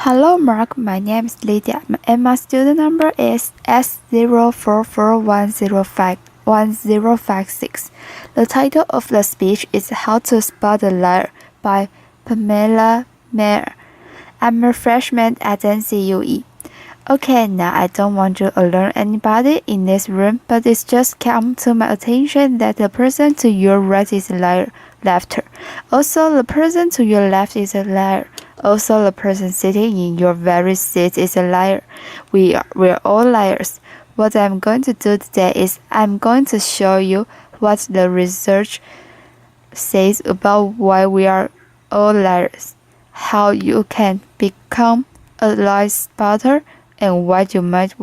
Hello Mark, my name is Lydia and my student number is S0441051056. The title of the speech is How to Spot a Liar by Pamela, Meyer. I'm a freshman at NCUE. Okay, now I don't want to alert anybody in this room, but it's just come to my attention that the person to your right is a liar. Laughter. Also, the person to your left is a liar. Also, the person sitting in your very seat is a liar. We're all liars. What I'm going to do today is I'm going to show you what the research says about why we are all liars, how you can become a lie spotter, and why you might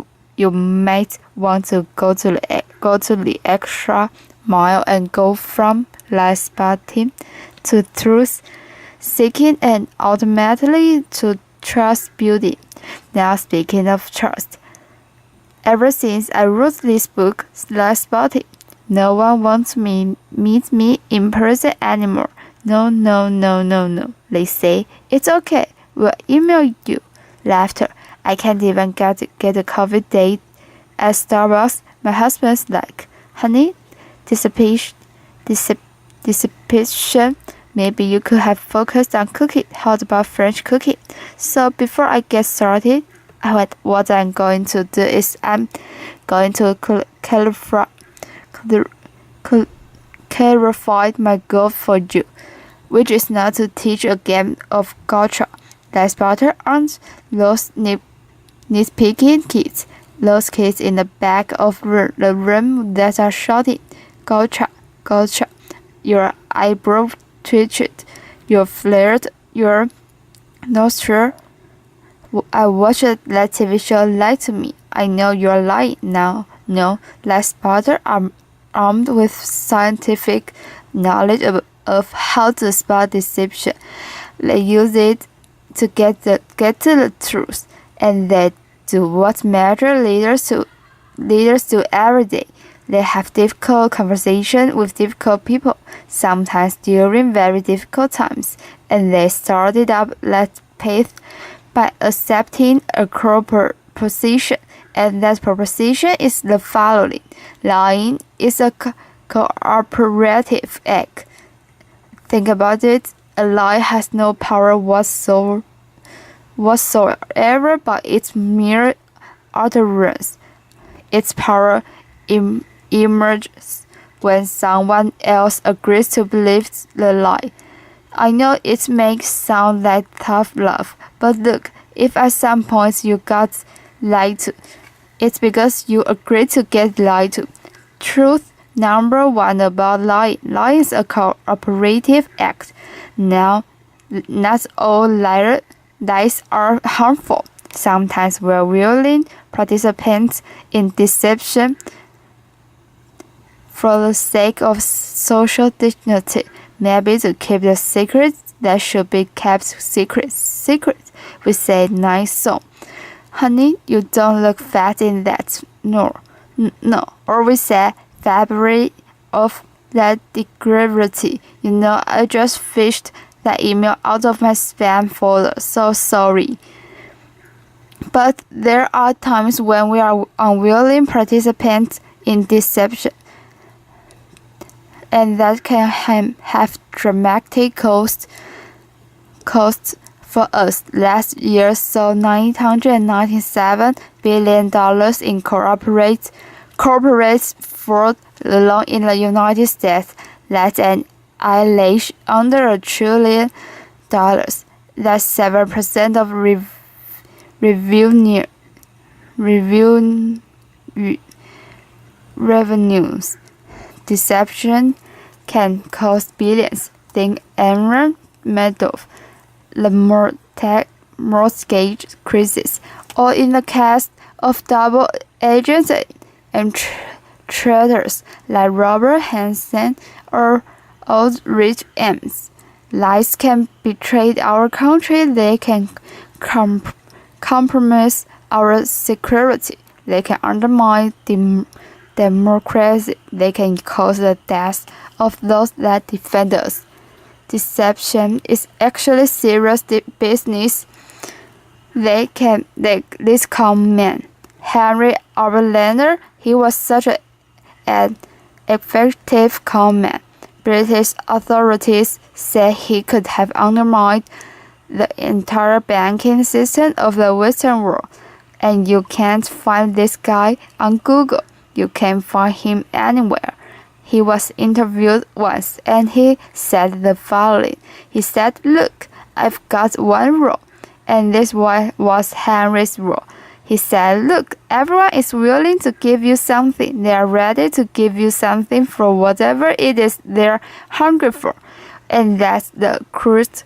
want to go to the extra mile and go from lie spotting to truth seeking and ultimately to trust building. Now, speaking of trust, ever since I wrote this book, Lie Spotting, no one wants to meet me in person anymore. No. They say, it's okay, we'll email you. Laughter. I can't even get a coffee date at Starbucks. My husband's like, honey, dissipation. Maybe you could have focused on cooking. How about French cooking? So before I get started, what I'm going to do is I'm going to clarify my goal for you, which is not to teach a game of gotcha. Lie spotter aren't those nitpicking kids, those kids in the back of the room that are shouting, gotcha. Your eyebrow twitched, you flared, you're not sure. I watched that TV show lie to me. I know you're lying now. No, lie spotter are armed with scientific knowledge of how to spot deception. They use it to get to the truth, and they do what major leaders do every day. They have difficult conversations with difficult people, sometimes during very difficult times, and they started up that path by accepting a proposition, and that proposition is the following: lying is a cooperative act. Think about it. A lie has no power whatsoever by its mere utterance. Its power emerges when someone else agrees to believe the lie. I know it makes sound like tough love, but look, if at some point you got lied to, it's because you agreed to get lied to. Truth number one about lying. Lying is a cooperative act. Now, not all lies are harmful. Sometimes we're willing participants in deception for the sake of social dignity, maybe to keep the secrets that should be kept secret. We say nice song. Honey, you don't look fat in that. No. Or we say February of that degradity. You know, I just fished that email out of my spam folder. So sorry. But there are times when we are unwilling participants in deception, and that can have dramatic costs for us. Last year saw $997 billion in corporate fraud alone in the United States. That's an eyelash under $1 trillion. That's 7% of revenues. Deception can cost billions. Think Enron, Madoff, the mortgage crisis, or in the case of double agents and traders like Robert Hansen or Aldrich Ames. Lies can betray our country. They can compromise our security. They can undermine democracy. They can cause the death of those that defend us. Deception is actually serious business This calm man, Henry Overlander, he was such an effective calm man. British authorities said he could have undermined the entire banking system of the Western world. And you can't find this guy on Google. You can't find him anywhere. He was interviewed once and he said the following. He said, "Look, I've got one rule." And this was Henry's rule. He said, "Look, everyone is willing to give you something. They are ready to give you something for whatever it is they're hungry for." And that's the crux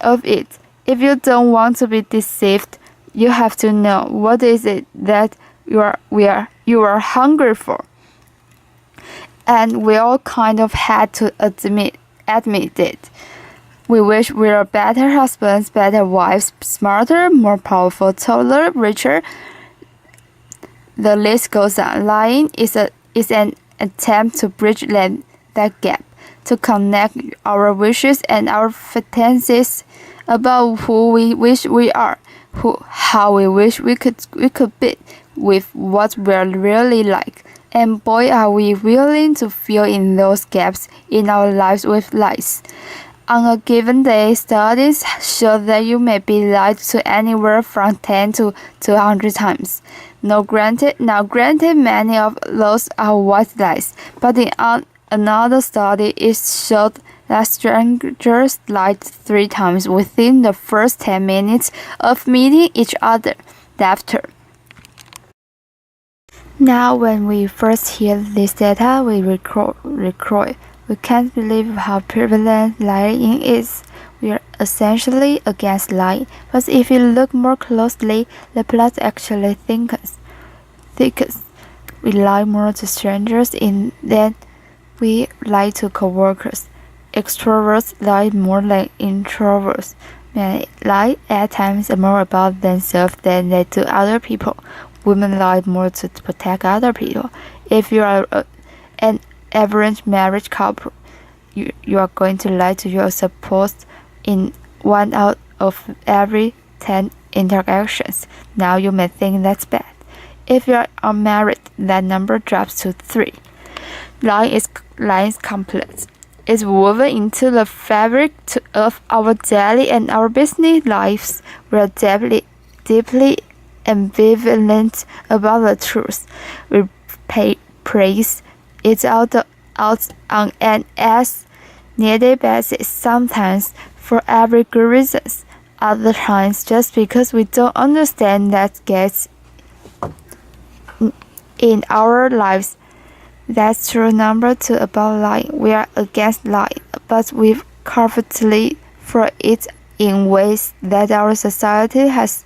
of it. If you don't want to be deceived, you have to know what is it that you are hungry for. And we all kind of had to admit it. We wish we were better husbands, better wives, smarter, more powerful, taller, richer. The list goes on. Lying is an attempt to bridge that gap, to connect our wishes and our fantasies about who we wish we are, how we wish we could be, with what we're really like. And boy, are we willing to fill in those gaps in our lives with lies. On a given day, studies show that you may be lied to anywhere from 10 to 200 times. Now granted, many of those are white lies, but in another study, it showed that strangers lied 3 times within the first 10 minutes of meeting each other. Laughter. Now, when we first hear this data, we recoil. We can't believe how prevalent lying is. We are essentially against lying, but if you look more closely, the plot actually thickens. We lie more to strangers than we lie to coworkers. Extroverts lie more than introverts. Men lie at times more about themselves than they do other people. Women lie more to protect other people. If you are an average marriage couple, you are going to lie to your spouse in 1 out of every 10 interactions. Now you may think that's bad. If you are unmarried, that number drops to 3. Lying is complex. It's woven into the fabric of our daily and our business lives. We are deeply ambivalent about the truth. We praise it out on an as-needed basis, sometimes for every good reason, other times just because we don't understand that gets in our lives. That's true. Number 2 about lying. We are against lying, but we covertly for it in ways that our society has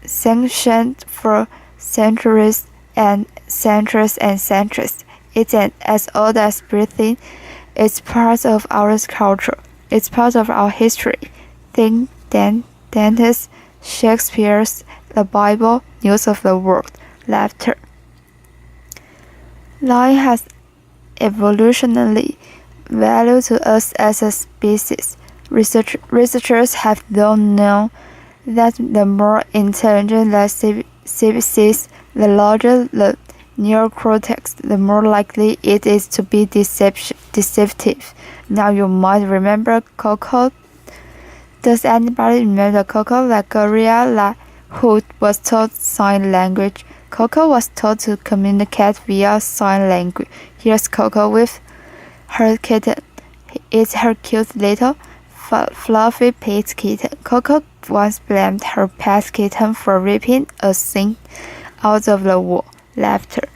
sanctioned for centuries and centuries and centuries. It's as old as breathing. It's part of our culture. It's part of our history. Think Dante's, Shakespeare's, the Bible, news of the world, laughter. Lying has evolutionary value to us as a species. Researchers have known that the more intelligent the species, the larger the neocortex, the more likely it is to be deceptive. Now you might remember Coco. Does anybody remember Coco, the gorilla who was taught sign language? Coco was taught to communicate via sign language. Here's Coco with her kitten. It's her cute little fluffy pet kitten. Coco once blamed her pet kitten for ripping a thing out of the wall. Laughter.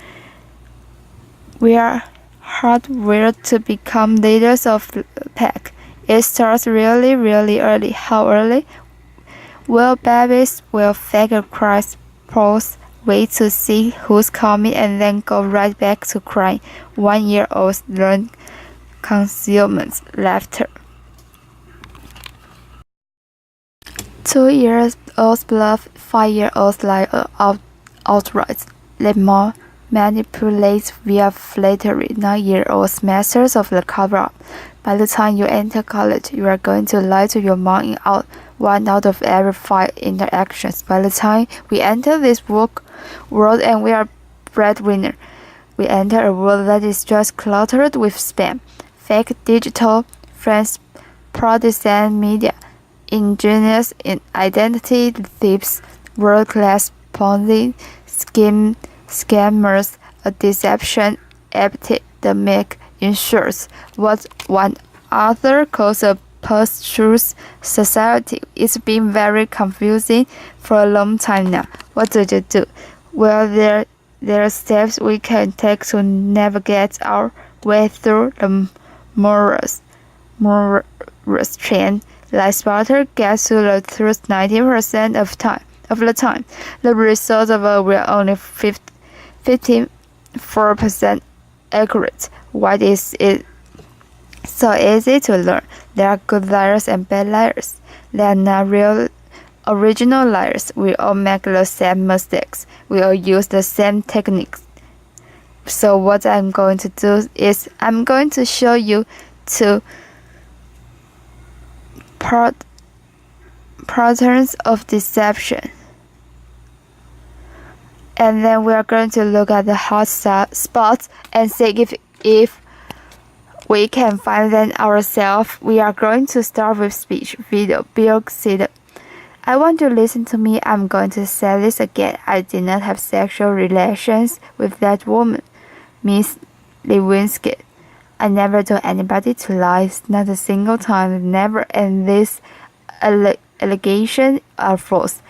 We are hardwired to become leaders of the pack. It starts really, really early. How early? Well, babies will fake a cry, pause, wait to see who's coming, and then go right back to crying. 1-year-olds learn concealment. Laughter. 2-year-olds bluff. 5-year-olds lie outright. They manipulate via flattery. 9-year-olds masters of the cover-up. By the time you enter college, you are going to lie to your mom in 1 out of every 5 interactions. By the time we enter this world and we are breadwinner, we enter a world that is just cluttered with spam, fake digital friends, partisan media, ingenious identity thieves, world-class Ponzi scammers, a deception epidemic ensures what one author calls a post-truth society. It's been very confusing for a long time now. What do you do? Well, there are steps we can take to navigate our way through the morass train. Like Sparta gets to the truth 90% of the time. The result of it will only 54% accurate. Why is it so easy to learn? There are good liars and bad liars. They are not real original liars. We all make the same mistakes. We all use the same techniques. So what I'm going to do is I'm going to show you two patterns of deception. And then we are going to look at the hot spots and see if we can find them ourselves. We are going to start with speech. Video. Bill said, I want you to listen to me. I'm going to say this again. I did not have sexual relations with that woman, Miss Lewinsky. I never told anybody to lie, not a single time, never, and these allegations are false.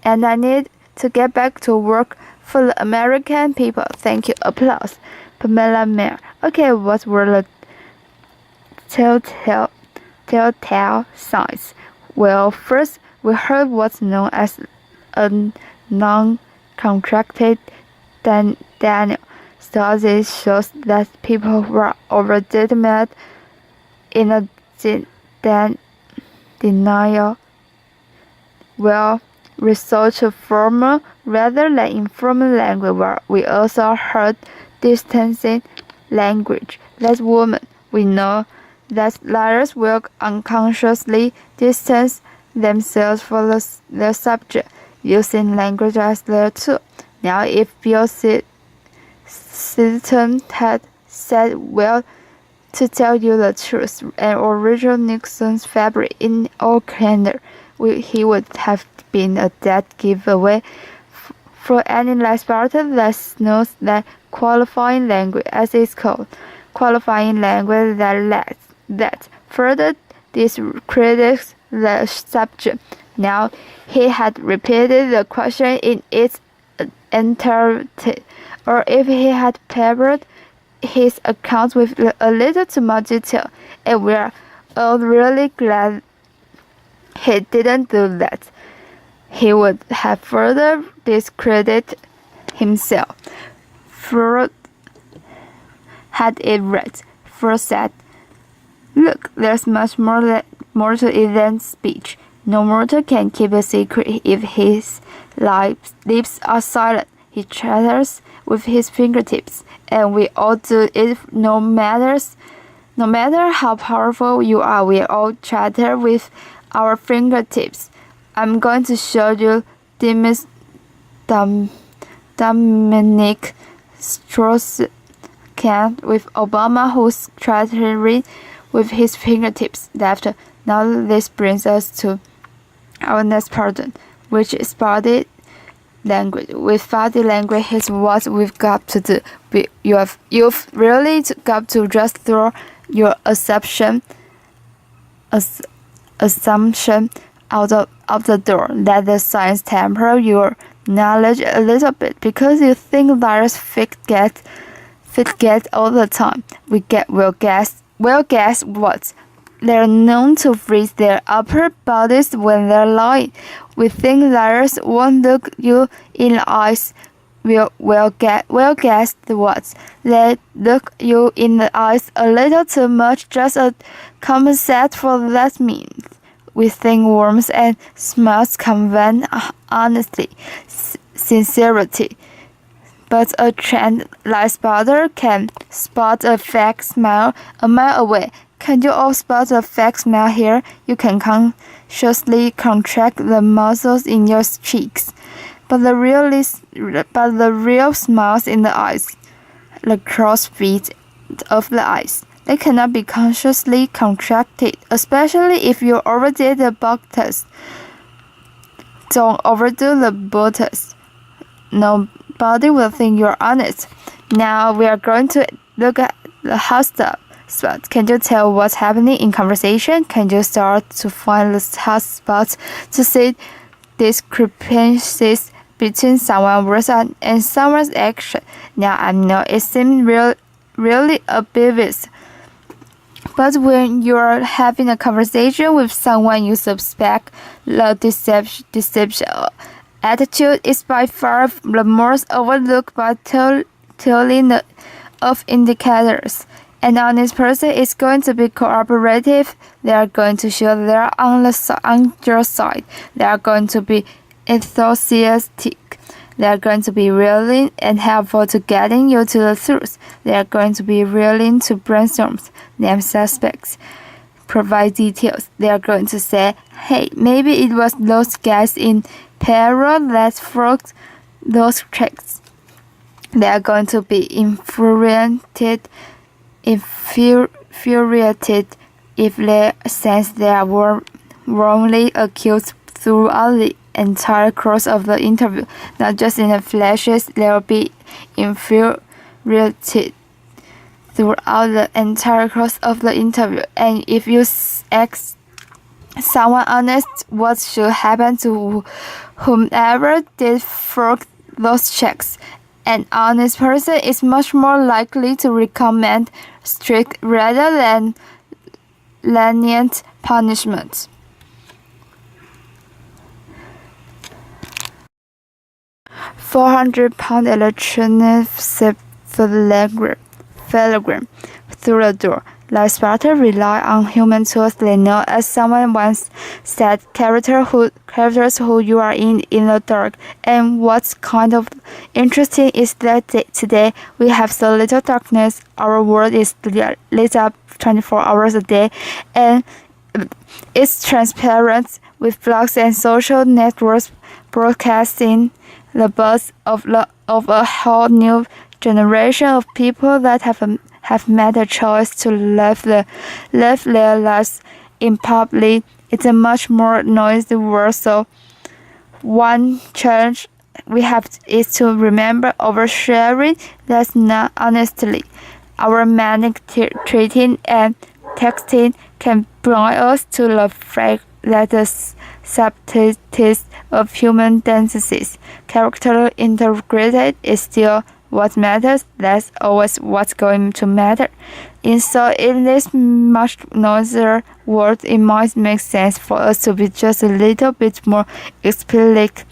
And I need to get back to work for the American people. Thank you. Applause. Pamela Meyer. Okay, what were the telltale signs? Well, first, we heard what's known as a non-contracted Daniel. So this shows that people were overdetermined in a denial. Well, resort to formal rather than informal language, where we also heard distancing language. That woman, we know that liars will unconsciously distance themselves from the subject, using language as their tool. Now, if Bill Clinton had said, well, to tell you the truth, an original Nixon's fabric in our calendar, he would have been a dead giveaway for any less Sparta that knows that qualifying language, as it's called, qualifying language that further discredits the subject. Now, he had repeated the question in its entirety, or if he had peppered his account with a little too much detail, and we're all really glad he didn't do that. He would have further discredited himself. Freud had it right. Freud said, look, there's much more to it than speech. No mortal can keep a secret if his lips are silent. He chatters with his fingertips, and we all do it no matter how powerful you are. We all chatter with our fingertips. I'm going to show you Dominic Strauss-Kahn with Obama, who's chattering with his fingertips left. Now this brings us to our next pattern, which is body language. With body language is what we've got to do. You've really got to just throw your assumption out of the door. Let the science temper your knowledge a little bit, because you think liars forget all the time. We'll guess what? They're known to freeze their upper bodies when they're lying. We think liars won't look you in the eyes. We'll guess what? They look you in the eyes a little too much, just a compensate for that means. We think warmth and smiles convey honesty, sincerity. But a trained lie spotter can spot a fake smile a mile away. Can you all spot a fake smile here? You can cautiously contract the muscles in your cheeks, but the real smiles in the eyes, the crow's feet of the eyes, they cannot be consciously contracted, especially if you overdid the buttocks. Don't overdo the buttocks. Nobody will think you're honest. Now we are going to look at the hot spot. Can you tell what's happening in conversation? Can you start to find the hot spots to see discrepancies between someone's words and someone's action? Now I know it seems really obvious, but when you're having a conversation with someone you suspect, the deception attitude is by far the most overlooked by telling of indicators. An honest person is going to be cooperative. They are going to show they're on your side. They are going to be enthusiastic. They are going to be willing and helpful to getting you to the truth. They are going to be willing to brainstorm, name suspects, provide details. They are going to say, hey, maybe it was those guys in payroll that forged those checks. They are going to be infuriated if they sense they are wrongly accused throughout the entire course of the interview. Not just in the flashes, they will be infuriated throughout the entire course of the interview. And if you ask someone honest what should happen to whomever did forge those checks, an honest person is much more likely to recommend strict rather than lenient punishment. £400 electronic telegram through the door. Like Sparta rely on human tools they know. As someone once said, characters who you are in the dark. And what's kind of interesting is that today we have so little darkness. Our world is lit up 24 hours a day, and it's transparent with blogs and social networks broadcasting the buzz of a whole new generation of people that have made a choice to live their lives in public. It's a much more noisy world, so one challenge we have is to remember oversharing. That's not honestly. Our manic tweeting and texting can bring us to the fact that the subtleties of human tendencies, character integrated, is still what matters. That's always what's going to matter. In this much noisier world, it might make sense for us to be just a little bit more explicit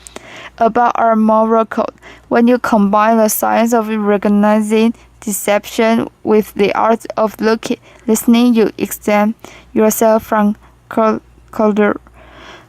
about our moral code. When you combine the science of recognizing deception with the art of listening, you extend yourself from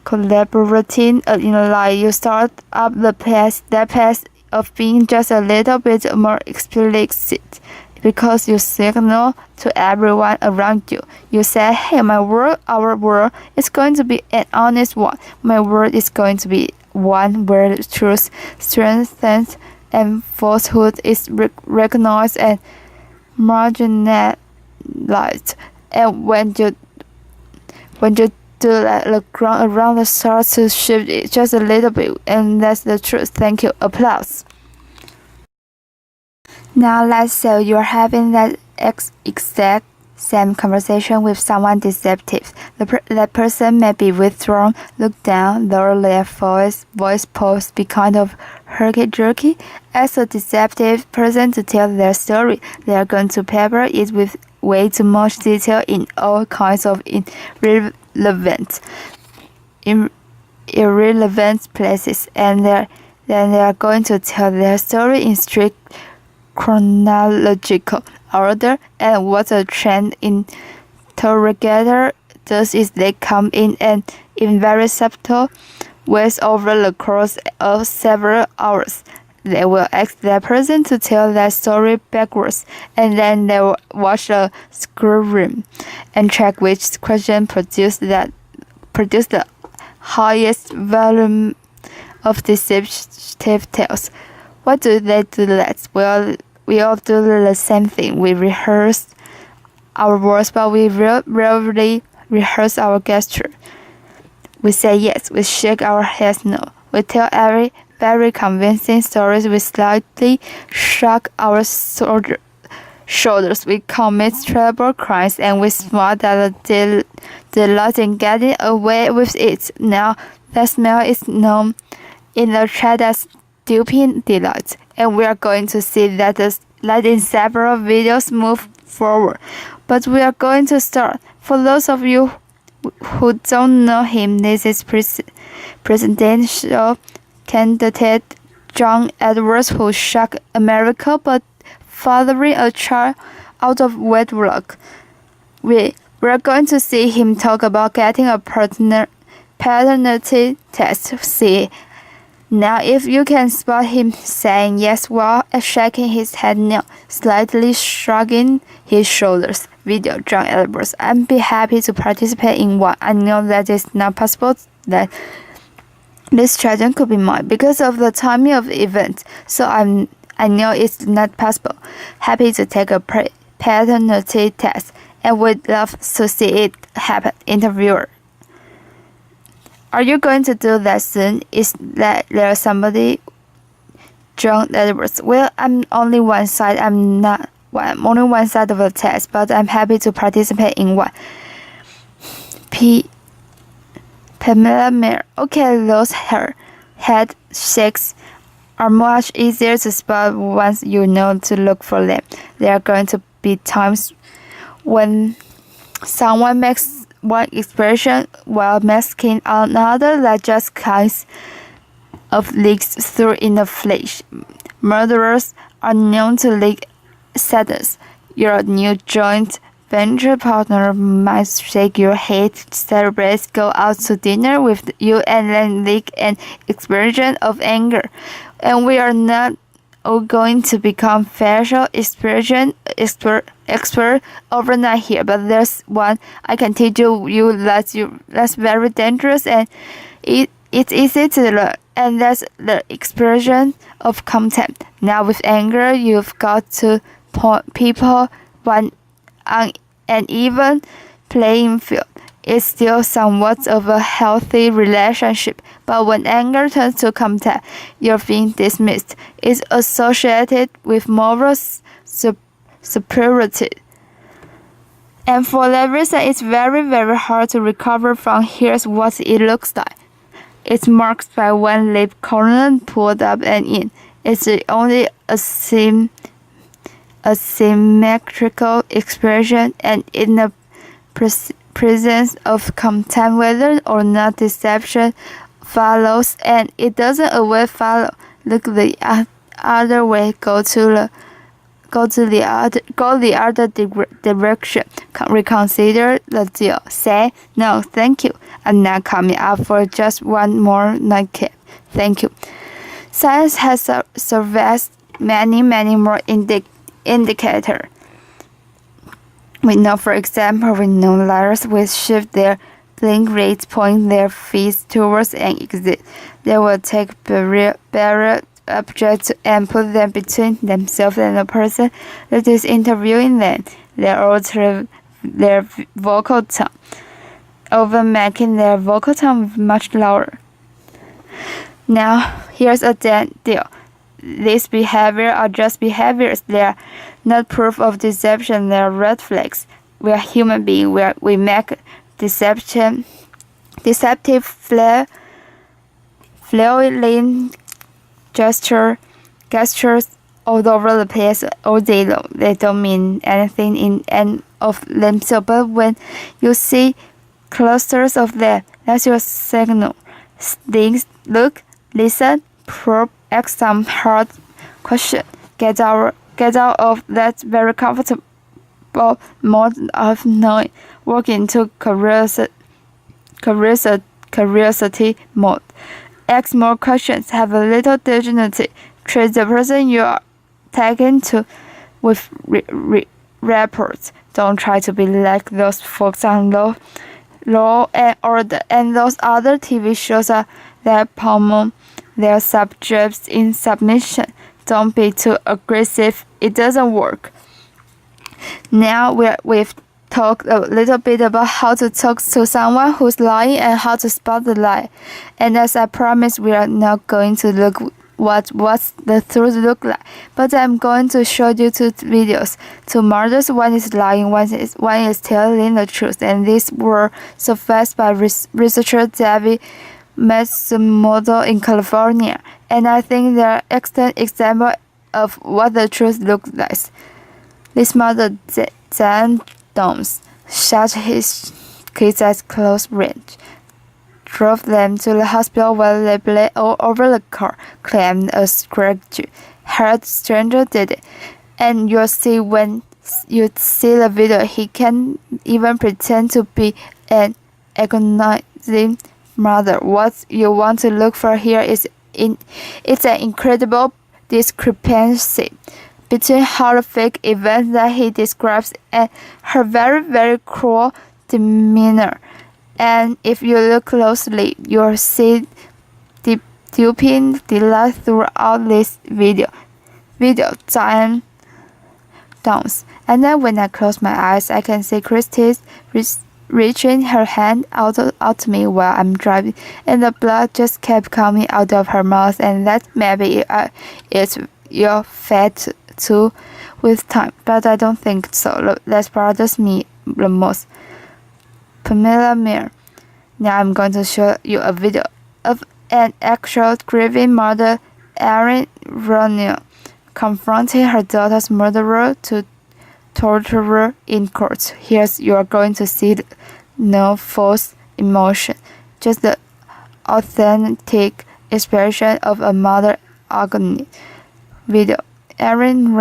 collaborating in life. You start up that path of being just a little bit more explicit, because you signal to everyone around you. You say, hey, our world is going to be an honest one. My world is going to be one where truth strengthens and falsehood is recognized and marginalized. And when you do that, the ground around us starts to shift just a little bit, and that's the truth. Thank you. Applause. Now let's say you're having that exact same conversation with someone deceptive. That person may be withdrawn, look down, lower their voice pose be kind of herky-jerky. As a deceptive person to tell their story, they are going to pepper it with way too much detail in all kinds of irrelevant places, and then they are going to tell their story in strict chronological order. And what a trained interrogator does is they come in and in very subtle ways over the course of several hours. They will ask that person to tell that story backwards, and then they will watch the screenroom and check which question produced the highest volume of deceptive tales. What do they do next? Well, we all do the same thing. We rehearse our words, but we rarely rehearse our gesture. We say yes, we shake our heads no. We tell very convincing stories, we slightly shrug our shoulders, we commit terrible crimes, and we smile at the delight in getting away with it. Now, that smile is known in the chat as duping delight, and we are going to see that in several videos move forward. But we are going to start. For those of you who don't know him, this is presidential candidate John Edwards, who shocked America by fathering a child out of wedlock. We're going to see him talk about getting a paternity test. See, now if you can spot him saying yes while shaking his head no, slightly shrugging his shoulders. Video, John Edwards. I'd be happy to participate in one. I know that it's not possible that this challenge could be mine because of the timing of the event, so I know it's not possible. Happy to take a paternity test and would love to see it happen. Interviewer. Are you going to do that soon? Is there somebody? John Edwards. Well, I'm only one side. I'm only one side of the test, but I'm happy to participate in one. Pamela Meyer. Okay, those head shakes are much easier to spot once you know to look for them. There are going to be times when someone makes one expression while masking another that just kinds of leaks through in the flesh. Murderers are known to leak sadness. Your new joint venture partner might shake your head, celebrate, go out to dinner with you, and then leak an expression of anger. And we are not all going to become facial expression expert overnight here, but there's one I can teach you that's very dangerous, and it's easy to learn, and that's the expression of contempt. Now with anger, you've got to point people on an even playing field. It's still somewhat of a healthy relationship, but when anger turns to contempt, you're being dismissed. It's associated with moral superiority. And for that reason, it's very, very hard to recover from. Here's what it looks like. It's marked by one lip corner pulled up and in. It's only a symmetrical expression, and in the presence of contempt, whether or not deception follows, and it doesn't always follow. Look the other way. Go the other direction. Reconsider the deal. Say no, thank you. I'm not coming up for just one more nightcap. Thank you. Science has surveyed many more indicators. We know, for example, letters which shift their blink rates, point their feet towards an exit. They will take barrier objects and put them between themselves and the person that is interviewing them. They alter their vocal tone, often making their vocal tone much louder. Now, here's a deal. These behaviors are just behaviors. They are not proof of deception. They are red flags. We are human beings. We make deceptive flailing gestures all over the place all day long. They don't mean anything in and of themselves, but when you see clusters of them, that's your signal. Think, look, listen, probe, ask some hard question. Get out of that very comfortable mode of knowing. Walk into curiosity mode. Ask more questions. Have a little dignity. Treat the person you are talking to with reports. Don't try to be like those folks on Law and Order, and those other TV shows that promote their subjects in submission. Don't be too aggressive. It doesn't work. Now we've talked a little bit about how to talk to someone who's lying and how to spot the lie. And as I promised, we are not going to look what's the truth look like, but I'm going to show you two videos, two murders. One is lying, one is telling the truth, and these were surfaced by researcher David Matsumoto in California, and I think they are excellent example of what the truth looks like. This mother, Jan Doms, shot his kids at close range, drove them to the hospital while they bled all over the car, claimed a scratch. Her stranger did it. And you'll see when you see the video, he can't even pretend to be an agonizing mother. What you want to look for here is it's an incredible discrepancy between horrific events that he describes and her very, very cruel demeanor. And if you look closely, you'll see deepening delight throughout this video. Giant downs. And then when I close my eyes, I can see Christy reaching her hand out to me while I'm driving, and the blood just kept coming out of her mouth, and that maybe it's your fate too with time, but I don't think so. That bothers me the most. Pamela Meyer. Now I'm going to show you a video of an actual grieving mother, Erin Ronnier, confronting her daughter's murderer to torturer in court. Here you are going to see no false emotion, just the authentic expression of a mother agony. Video. Erin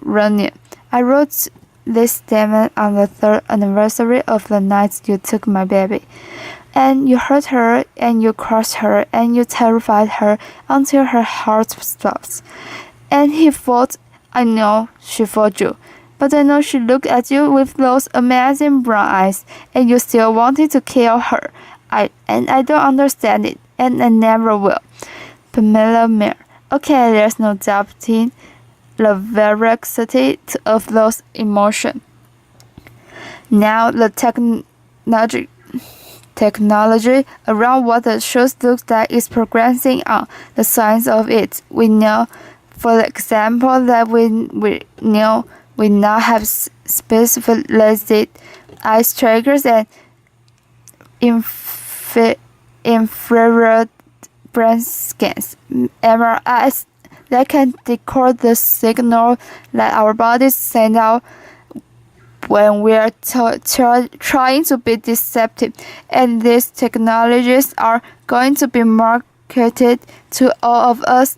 Ronnier. I wrote this statement on the 3rd anniversary of the night you took my baby. And you hurt her, and you crushed her, and you terrified her until her heart stops. And he fought. I know she fought you, but I know she looked at you with those amazing brown eyes, and you still wanted to kill her. I don't understand it, and I never will. Pamela Meyer. Okay, there's no doubting the veracity of those emotions. Now the technology around what the truth looks like is progressing on the science of it. We know, for example, that we now have specialized eye trackers and infrared brain scans, MRIs, that can decode the signal that our bodies send out when we are trying to be deceptive, and these technologies are going to be marketed to all of us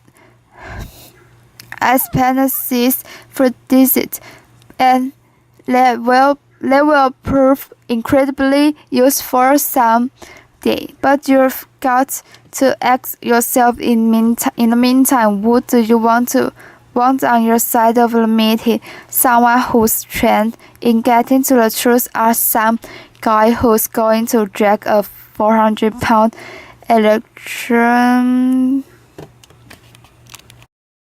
as panaceas for disease, and they will prove incredibly useful someday. But you've got to ask yourself in the meantime, who do you want on your side of the meeting? Someone who's trained in getting to the truth, or some guy who's going to drag a 400-pound electron